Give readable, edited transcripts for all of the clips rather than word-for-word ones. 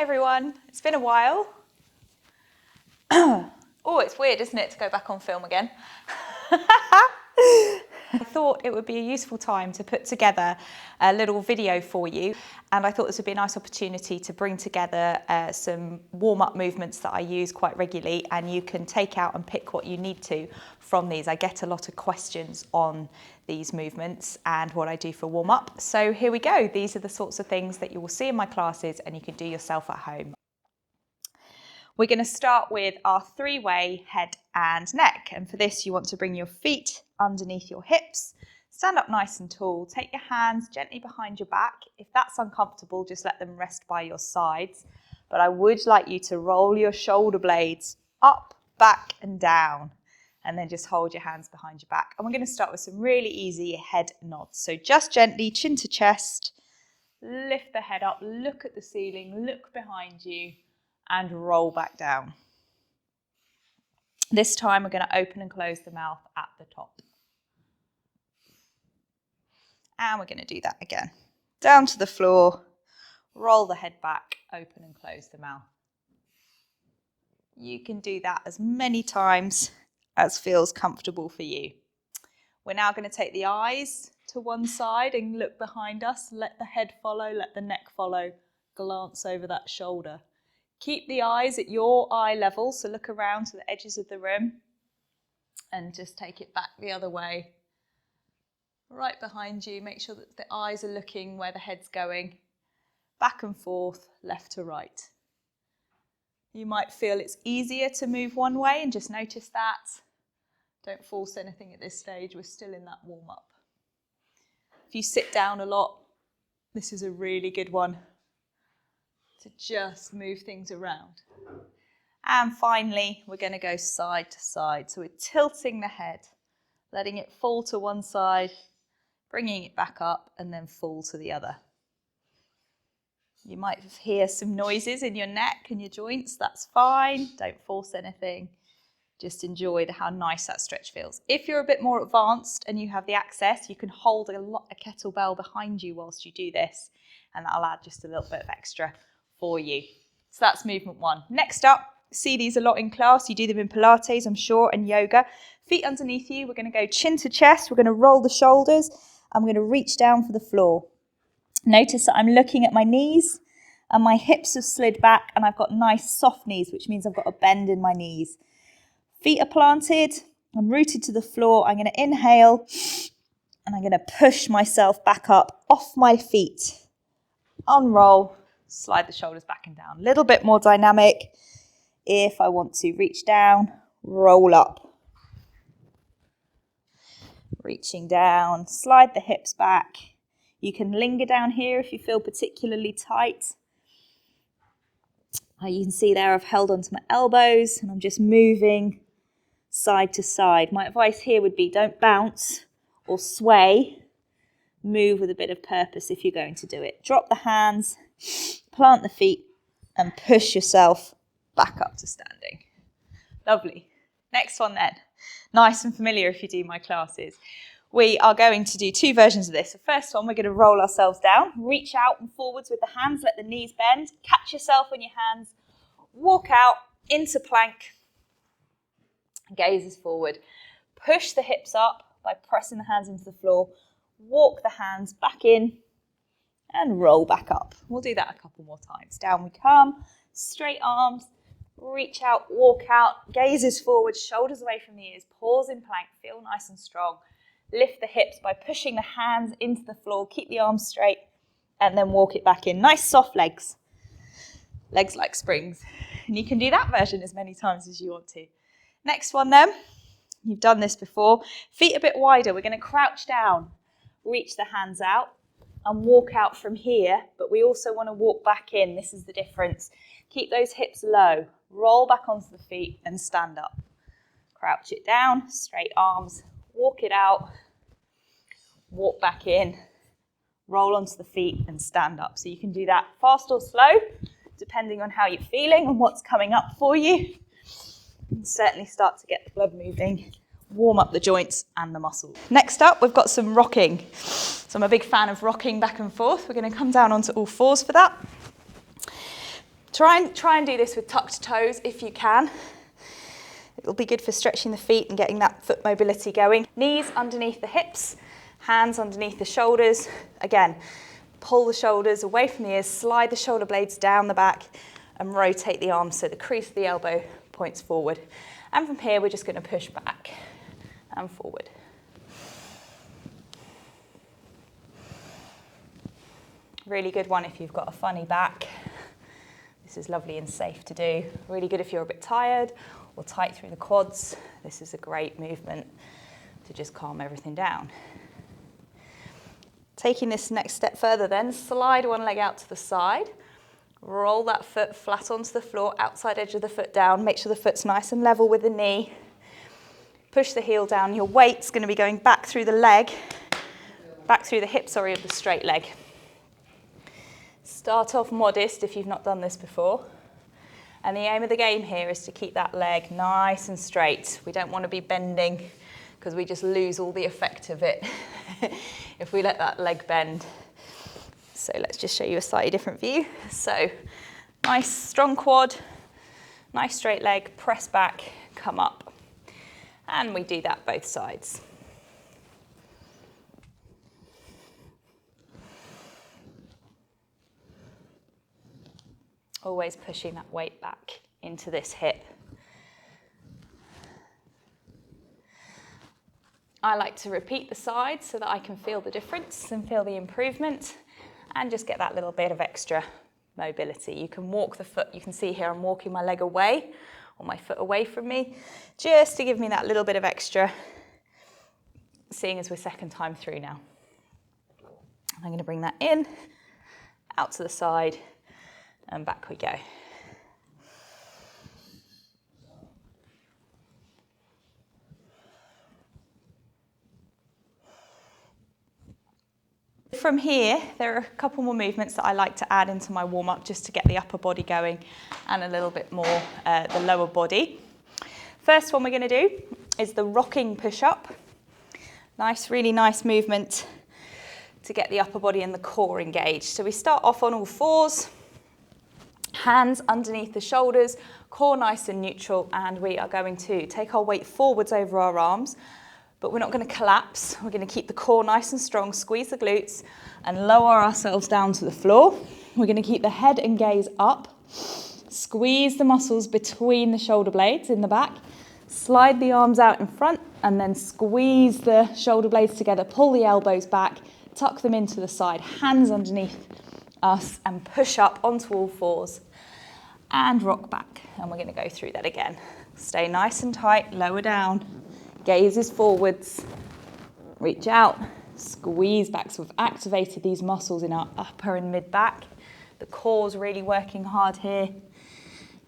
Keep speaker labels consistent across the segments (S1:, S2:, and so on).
S1: Hi everyone, it's been a while. Oh, it's weird, isn't it, to go back on film again? I thought it would be a useful time to put together a little video for you, and I thought this would be a nice opportunity to bring together some warm-up movements that I use quite regularly, and you can take out and pick what you need to from these. I get a lot of questions on these movements and what I do for warm-up. So here we go. These are the sorts of things that you will see in my classes and you can do yourself at home. We're going to start with our three-way head and neck, and for this you want to bring your feet underneath your hips, stand up nice and tall, take your hands gently behind your back. If that's uncomfortable, just let them rest by your sides, but I would like you to roll your shoulder blades up, back and down, and then just hold your hands behind your back. And we're going to start with some really easy head nods. So just gently, chin to chest, lift the head up, look at the ceiling, look behind you, and roll back down. This time we're going to open and close the mouth at the top. And we're going to do that again. Down to the floor, roll the head back, open and close the mouth. You can do that as many times as feels comfortable for you. We're now going to take the eyes to one side and look behind us. Let the head follow, let the neck follow. Glance over that shoulder. Keep the eyes at your eye level, so look around to the edges of the room and just take it back the other way. Right behind you, make sure that the eyes are looking where the head's going. Back and forth, left to right. You might feel it's easier to move one way and just notice that. Don't force anything at this stage, we're still in that warm-up. If you sit down a lot, this is a really good one to just move things around. And finally, we're going to go side to side. So we're tilting the head, letting it fall to one side, bringing it back up and then fall to the other. You might hear some noises in your neck and your joints. That's fine. Don't force anything. Just enjoy how nice that stretch feels. If you're a bit more advanced and you have the access, you can hold a kettlebell behind you whilst you do this, and that'll add just a little bit of extra for you. So that's movement one. Next up, see these a lot in class. You do them in Pilates, I'm sure, and yoga. Feet underneath you. We're going to go chin to chest. We're going to roll the shoulders. I'm going to reach down for the floor. Notice that I'm looking at my knees and my hips have slid back and I've got nice soft knees, which means I've got a bend in my knees. Feet are planted. I'm rooted to the floor. I'm going to inhale and I'm going to push myself back up off my feet. Unroll. Slide the shoulders back and down. A little bit more dynamic. If I want to reach down, roll up. Reaching down, slide the hips back. You can linger down here if you feel particularly tight. You can see there I've held onto my elbows and I'm just moving side to side. My advice here would be don't bounce or sway. Move with a bit of purpose if you're going to do it. Drop the hands. Plant the feet and push yourself back up to standing. Lovely. Next one then. Nice and familiar if you do my classes. We are going to do two versions of this. The first one, we're going to roll ourselves down, reach out and forwards with the hands, let the knees bend, catch yourself on your hands, walk out into plank, gazes forward. Push the hips up by pressing the hands into the floor, walk the hands back in, and roll back up. We'll do that a couple more times. Down we come, straight arms, reach out, walk out, gazes forward, shoulders away from the ears, pause in plank, feel nice and strong. Lift the hips by pushing the hands into the floor, keep the arms straight, and then walk it back in. Nice soft legs. Legs like springs. And you can do that version as many times as you want to. Next one then. You've done this before. Feet a bit wider. We're going to crouch down, reach the hands out, and walk out from here, but we also want to walk back in. This is the difference. Keep those hips low, roll back onto the feet and stand up. Crouch it down, straight arms, walk it out, walk back in, roll onto the feet and stand up. So you can do that fast or slow, depending on how you're feeling and what's coming up for you. You can certainly start to get the blood moving, warm up the joints and the muscles. Next up, we've got some rocking. So I'm a big fan of rocking back and forth. We're going to come down onto all fours for that. Try and do this with tucked toes if you can. It'll be good for stretching the feet and getting that foot mobility going. Knees underneath the hips, hands underneath the shoulders. Again, pull the shoulders away from the ears, slide the shoulder blades down the back and rotate the arms so the crease of the elbow points forward. And from here, we're just going to push back and forward. Really good one if you've got a funny back. This is lovely and safe to do. Really good if you're a bit tired or tight through the quads. This is a great movement to just calm everything down. Taking this next step further then, slide one leg out to the side. Roll that foot flat onto the floor, outside edge of the foot down. Make sure the foot's nice and level with the knee. Push the heel down. Your weight's going to be going back through the leg, back through the hip, sorry, of the straight leg. Start off modest if you've not done this before. And the aim of the game here is to keep that leg nice and straight. We don't want to be bending because we just lose all the effect of it if we let that leg bend. So let's just show you a slightly different view. So nice strong quad, nice straight leg, press back, come up. And we do that both sides. Always pushing that weight back into this hip. I like to repeat the sides so that I can feel the difference and feel the improvement and just get that little bit of extra mobility. You can walk the foot, you can see here I'm walking my leg away or my foot away from me just to give me that little bit of extra, seeing as we're second time through now. I'm going to bring that in, out to the side and back we go. From here, there are a couple more movements that I like to add into my warm-up just to get the upper body going and a little bit more the lower body. First one we're going to do is the rocking push-up. Nice, really nice movement to get the upper body and the core engaged. So we start off on all fours, hands underneath the shoulders, core nice and neutral, and we are going to take our weight forwards over our arms, but we're not going to collapse. We're going to keep the core nice and strong, squeeze the glutes and lower ourselves down to the floor. We're going to keep the head and gaze up, squeeze the muscles between the shoulder blades in the back, slide the arms out in front and then squeeze the shoulder blades together, pull the elbows back, tuck them into the side, hands underneath us and push up onto all fours and rock back. And we're going to go through that again. Stay nice and tight, lower down. Gaze is forwards, reach out, squeeze back. So we've activated these muscles in our upper and mid back. The core's really working hard here.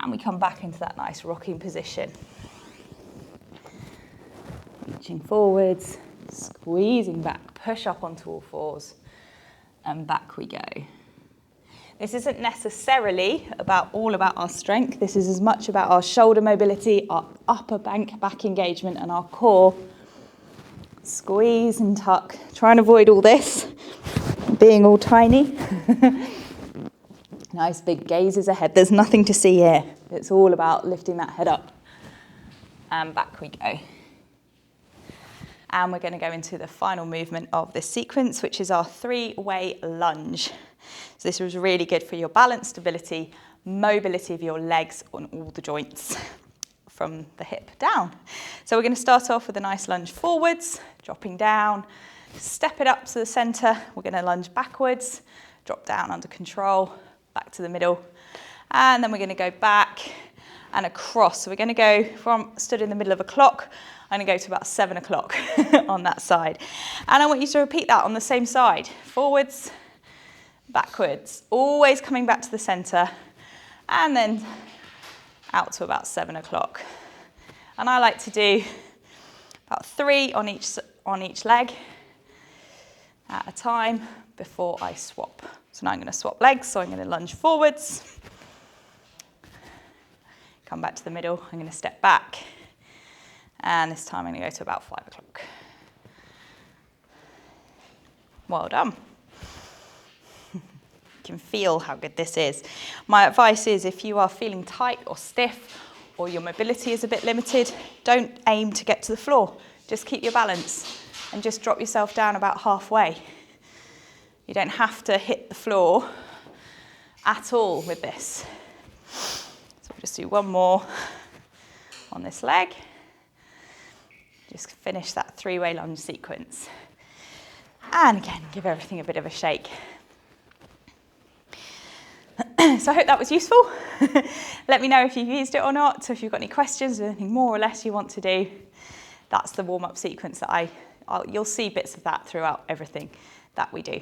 S1: And we come back into that nice rocking position. Reaching forwards, squeezing back, push up onto all fours, and back we go. This isn't necessarily all about our strength. This is as much about our shoulder mobility, our upper back engagement and our core. Squeeze and tuck. Try and avoid all this, being all tiny. Nice big gazes ahead. There's nothing to see here. It's all about lifting that head up. And back we go. And we're going to go into the final movement of this sequence, which is our three-way lunge. So this was really good for your balance, stability, mobility of your legs on all the joints from the hip down. So we're going to start off with a nice lunge forwards, dropping down, step it up to the center. We're going to lunge backwards, drop down under control, back to the middle. And then we're going to go back and across. So we're going to go from stood in the middle of a clock. I'm going to go to about 7 o'clock on that side. And I want you to repeat that on the same side. Forwards, backwards, always coming back to the center, and then out to about 7 o'clock. And I like to do about 3 on each leg at a time before I swap. So now I'm going to swap legs, so I'm going to lunge forwards, come back to the middle, I'm going to step back, and this time I'm going to go to about 5 o'clock. Well done. can feel how good this is. My advice is if you are feeling tight or stiff or your mobility is a bit limited, don't aim to get to the floor. Just keep your balance and just drop yourself down about halfway. You don't have to hit the floor at all with this. So we'll just do one more on this leg. Just finish that 3-way lunge sequence. And again, give everything a bit of a shake. So I hope that was useful. Let me know if you've used it or not. So if you've got any questions or anything more or less you want to do, that's the warm-up sequence that you'll see bits of that throughout everything that we do.